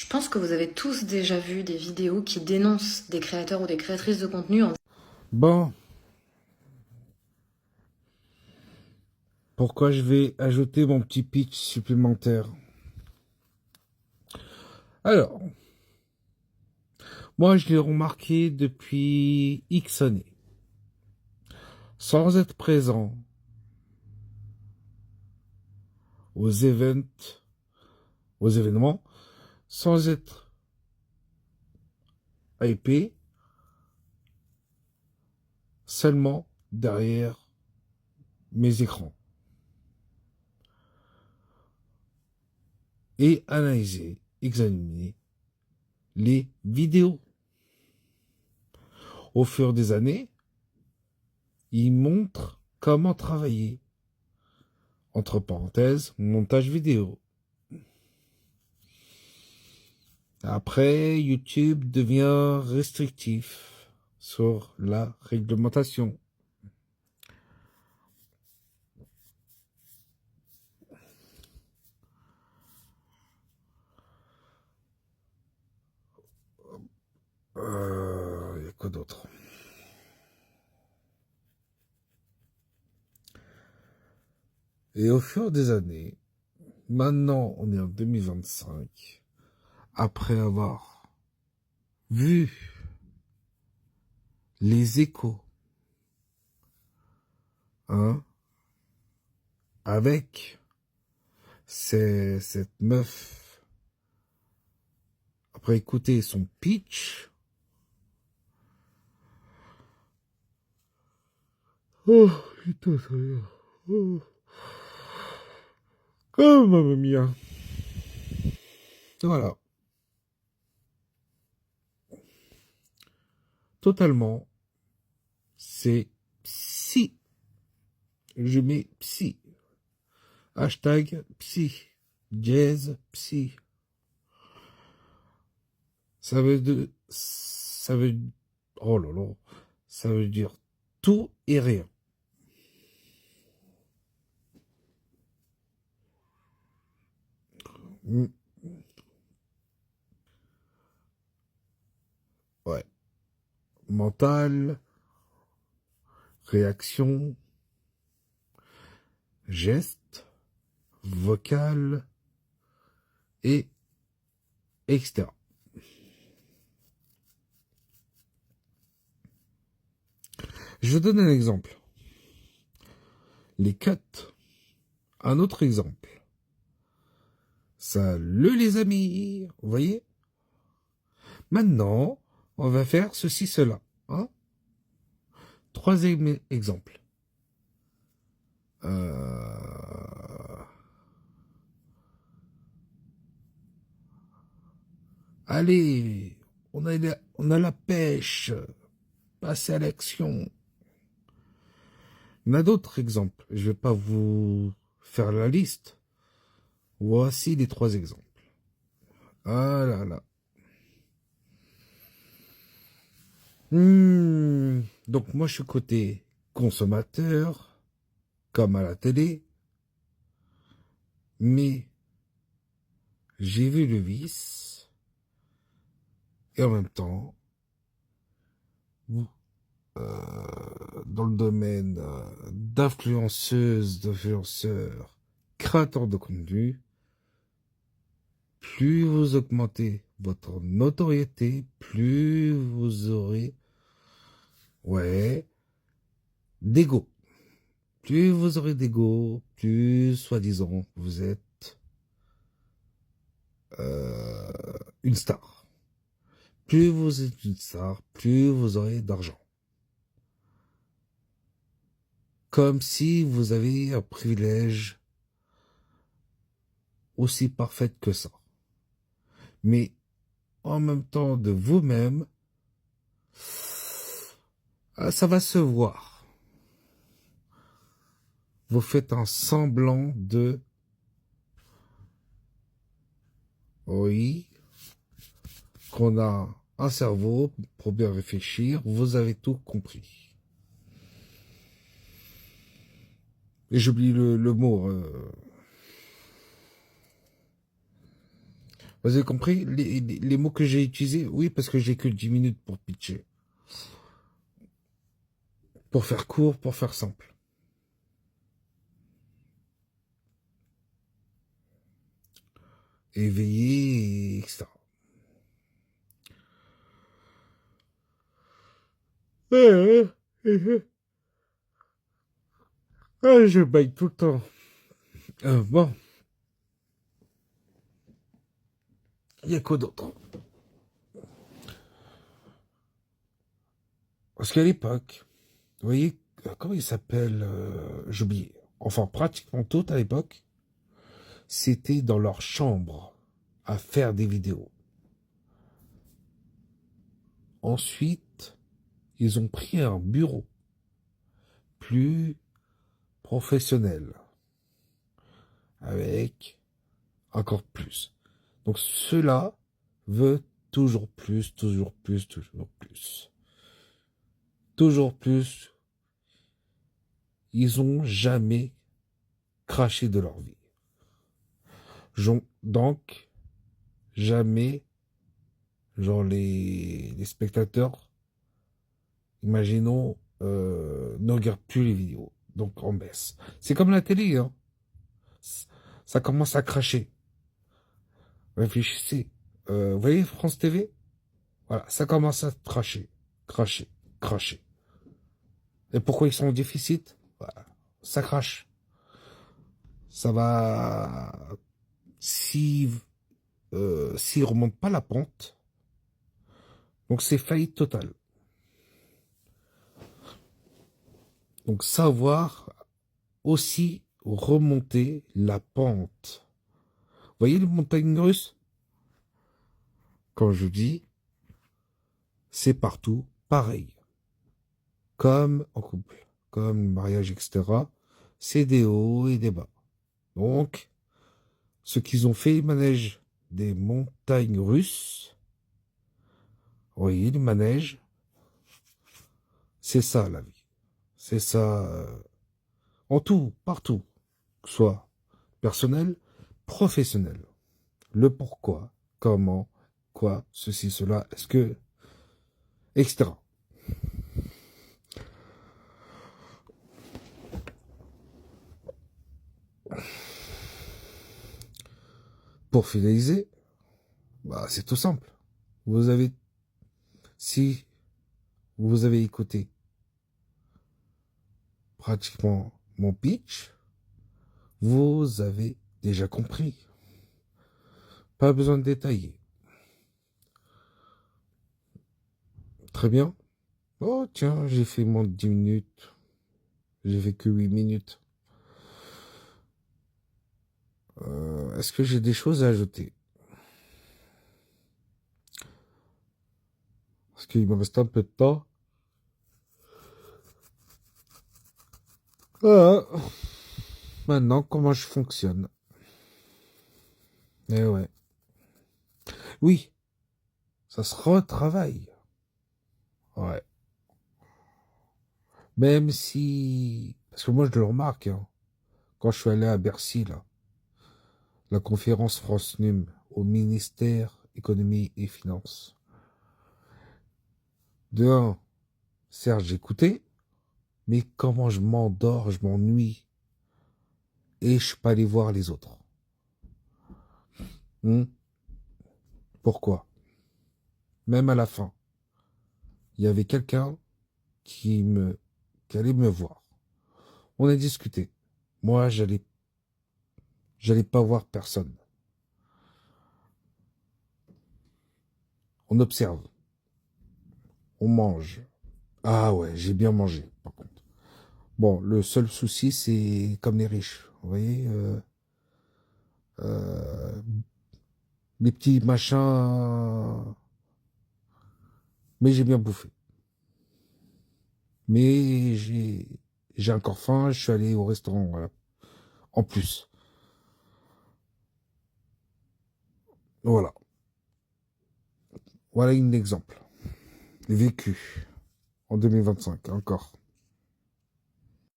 Je pense que vous avez tous déjà vu des vidéos qui dénoncent des créateurs ou des créatrices de contenu en... Bon, pourquoi je vais ajouter mon petit pitch supplémentaire? Alors, moi je l'ai remarqué depuis X années, sans être présent aux events, aux événements, sans être hypé, seulement derrière mes écrans. Et analyser, examiner les vidéos. Au fur des années, ils montrent comment travailler. Entre parenthèses, montage vidéo. Après, YouTube devient restrictif sur la réglementation. Il y a quoi d'autre? Et au fur des années, maintenant on est en 2025, après avoir vu les échos, hein, avec cette meuf, après écouter son pitch, oh putain, ça y est. Oh, oh mamma mia. Voilà, totalement, c'est psy. Je mets psy. Hashtag psy. Jazz psy. Ça veut, oh là là, ça veut dire tout et rien. Mm. Ouais. Mental, réaction, geste, vocal, et etc. Je donne un exemple. Les cuts. Un autre exemple. Salut les amis. Vous voyez? Maintenant, on va faire ceci, cela. Hein? Troisième exemple. Allez, on a la pêche. Passez à l'action. On a d'autres exemples. Je ne vais pas vous faire la liste. Voici les trois exemples. Ah là là. Donc moi je suis côté consommateur, comme à la télé, mais j'ai vu le vice, et en même temps, dans le domaine d'influenceuse, d'influenceurs, créateurs de contenu, plus vous augmentez votre notoriété, plus vous aurez, ouais, d'ego. Plus vous aurez d'ego, plus, soi-disant, vous êtes une star. Plus vous êtes une star, plus vous aurez d'argent. Comme si vous avez un privilège aussi parfait que ça. Mais en même temps de vous-même, ça va se voir. Vous faites un semblant de oui, qu'on a un cerveau pour bien réfléchir, vous avez tout compris. Et j'oublie le mot. Vous avez compris les mots que j'ai utilisés? Oui, parce que j'ai que 10 minutes pour pitcher. Pour faire court, pour faire simple. Éveillé, etc. Je baille tout le temps. Bon, il y a quoi d'autre? Parce qu'à l'époque, vous voyez, comment il s'appelle j'ai oublié. Enfin, pratiquement tout à l'époque, c'était dans leur chambre à faire des vidéos. Ensuite, ils ont pris un bureau plus professionnel, avec encore plus. Donc cela veut toujours plus, toujours plus, toujours plus. Toujours plus. Ils ont jamais craché de leur vie. Donc, jamais, genre les spectateurs, imaginons, ne regardent plus les vidéos. Donc on baisse. C'est comme la télé, hein. Ça commence à cracher. Réfléchissez. Vous voyez France TV? Voilà, ça commence à cracher, cracher, cracher. Et pourquoi ils sont en déficit? Voilà, ça crache. Ça va... s'ils remontent pas la pente, donc c'est faillite totale. Donc savoir aussi remonter la pente. Vous voyez les montagnes russes? Quand je dis, c'est partout pareil. Comme en couple, comme le mariage, etc. C'est des hauts et des bas. Donc, ce qu'ils ont fait, les manèges des montagnes russes, vous voyez, les manèges, c'est ça la vie. C'est ça en tout, partout, que ce soit personnel, professionnel. Le pourquoi, comment, quoi, ceci, cela, est-ce que, etc. Pour finaliser, bah, c'est tout simple. Si vous avez écouté pratiquement mon pitch, vous avez déjà compris. Pas besoin de détailler. Très bien. Oh tiens, j'ai fait moins de 10 minutes. J'ai fait que 8 minutes. Est-ce que j'ai des choses à ajouter? Parce qu'il me reste un peu de temps. Voilà. Maintenant, comment je fonctionne? Eh ouais. Oui, ça se retravaille. Ouais. Même si... Parce que moi, je le remarque, hein, quand je suis allé à Bercy, là, la conférence France NUM au ministère Économie et Finances. De un, certes, j'écoutais, mais comment je m'endors, je m'ennuie. Et je suis pas allé voir les autres. Pourquoi? Même à la fin, il y avait quelqu'un qui allait me voir. On a discuté. Moi, j'allais pas voir personne. On observe. On mange. Ah ouais, j'ai bien mangé, par contre. Bon, le seul souci, c'est comme les riches. Vous voyez, les petits machins. Mais j'ai bien bouffé. Mais j'ai encore faim, je suis allé au restaurant, voilà. En plus. Voilà. Voilà un exemple. Vécu en 2025, encore.